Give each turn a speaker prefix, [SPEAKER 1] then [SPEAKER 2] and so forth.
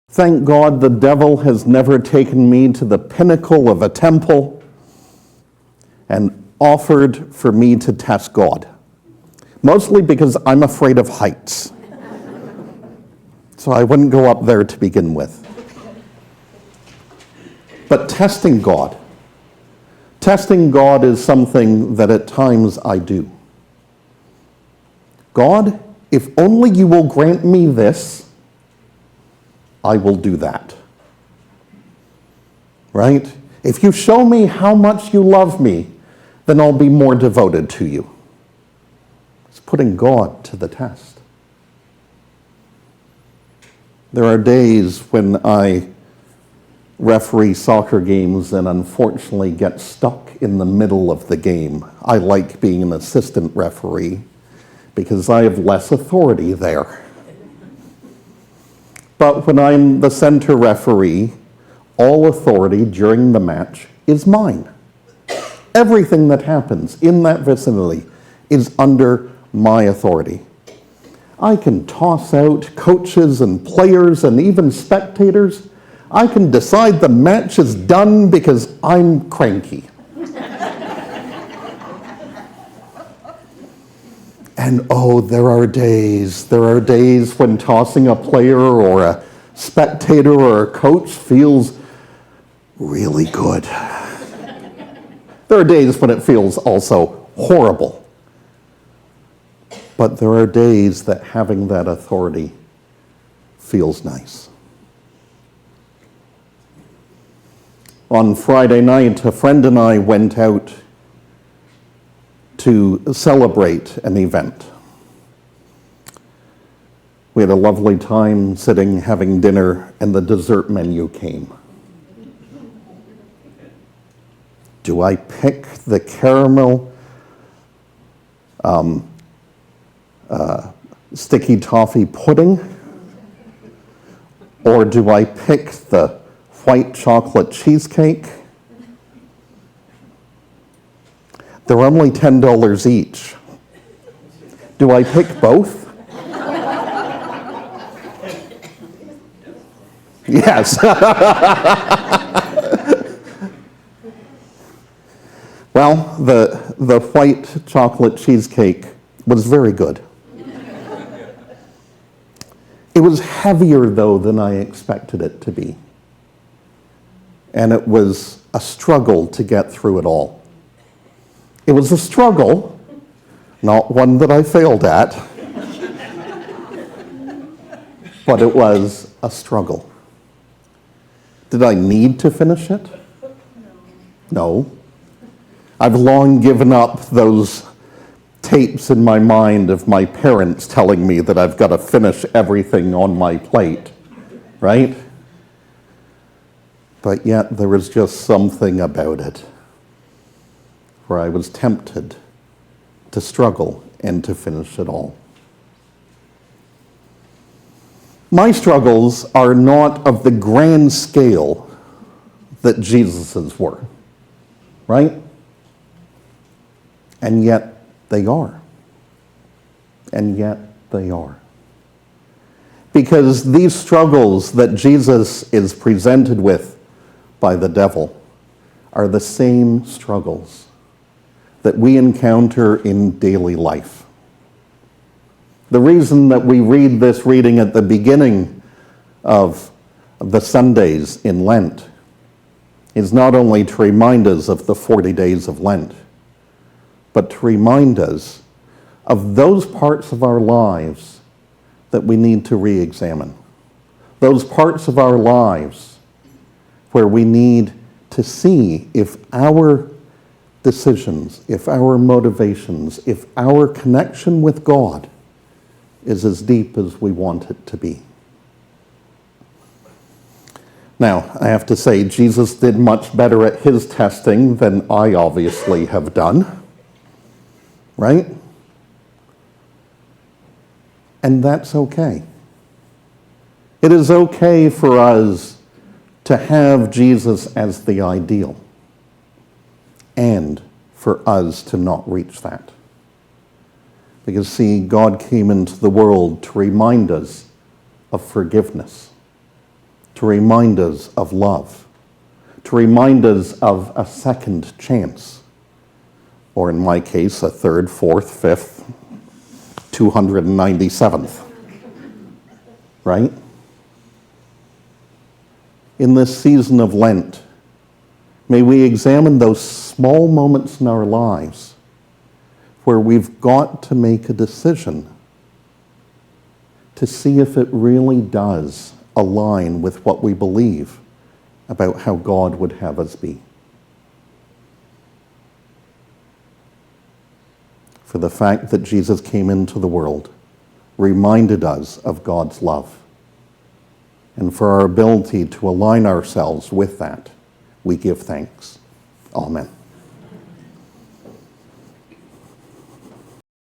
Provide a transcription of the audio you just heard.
[SPEAKER 1] Thank God the devil has never taken me to the pinnacle of a temple and offered for me to test God. Mostly because I'm afraid of heights. So I wouldn't go up there to begin with. But testing God is something that at times I do. God, if only you will grant me this, I will do that. Right? If you show me how much you love me, then I'll be more devoted to you. It's putting God to the test. There are days when I referee soccer games and unfortunately get stuck in the middle of the game. I like being an assistant referee because I have less authority there. But when I'm the center referee, all authority during the match is mine. Everything that happens in that vicinity is under my authority. I can toss out coaches and players and even spectators. I can decide the match is done because I'm cranky. And oh, there are days when tossing a player or a spectator or a coach feels really good. There are days when it feels also horrible. But there are days that having that authority feels nice. On Friday night, a friend and I went out to celebrate an event. We had a lovely time sitting, having dinner, and the dessert menu came. Do I pick the caramel sticky toffee pudding? Or do I pick the white chocolate cheesecake? They're only $10 each. Do I pick both? Yes. Well, the white chocolate cheesecake was very good. It was heavier, though, than I expected it to be. And it was a struggle to get through it all. It was a struggle, not one that I failed at, but it was a struggle. Did I need to finish it? No. I've long given up those tapes in my mind of my parents telling me that I've got to finish everything on my plate, right? But yet there was just something about it where I was tempted to struggle and to finish it all. My struggles are not of the grand scale that Jesus's were, right? And yet they are. And yet they are. Because these struggles that Jesus is presented with by the devil are the same struggles that we encounter in daily life. The reason that we read this reading at the beginning of the Sundays in Lent is not only to remind us of the 40 days of Lent, but to remind us of those parts of our lives that we need to re-examine. Those parts of our lives where we need to see if our decisions, if our motivations, if our connection with God is as deep as we want it to be. Now, I have to say, Jesus did much better at his testing than I obviously have done, right? And that's okay. It is okay for us to have Jesus as the ideal, and for us to not reach that. Because, see, God came into the world to remind us of forgiveness, to remind us of love, to remind us of a second chance, or in my case, a third, fourth, fifth, 297th, right? In this season of Lent, may we examine those small moments in our lives where we've got to make a decision to see if it really does align with what we believe about how God would have us be. For the fact that Jesus came into the world reminded us of God's love. And for our ability to align ourselves with that, we give thanks. Amen.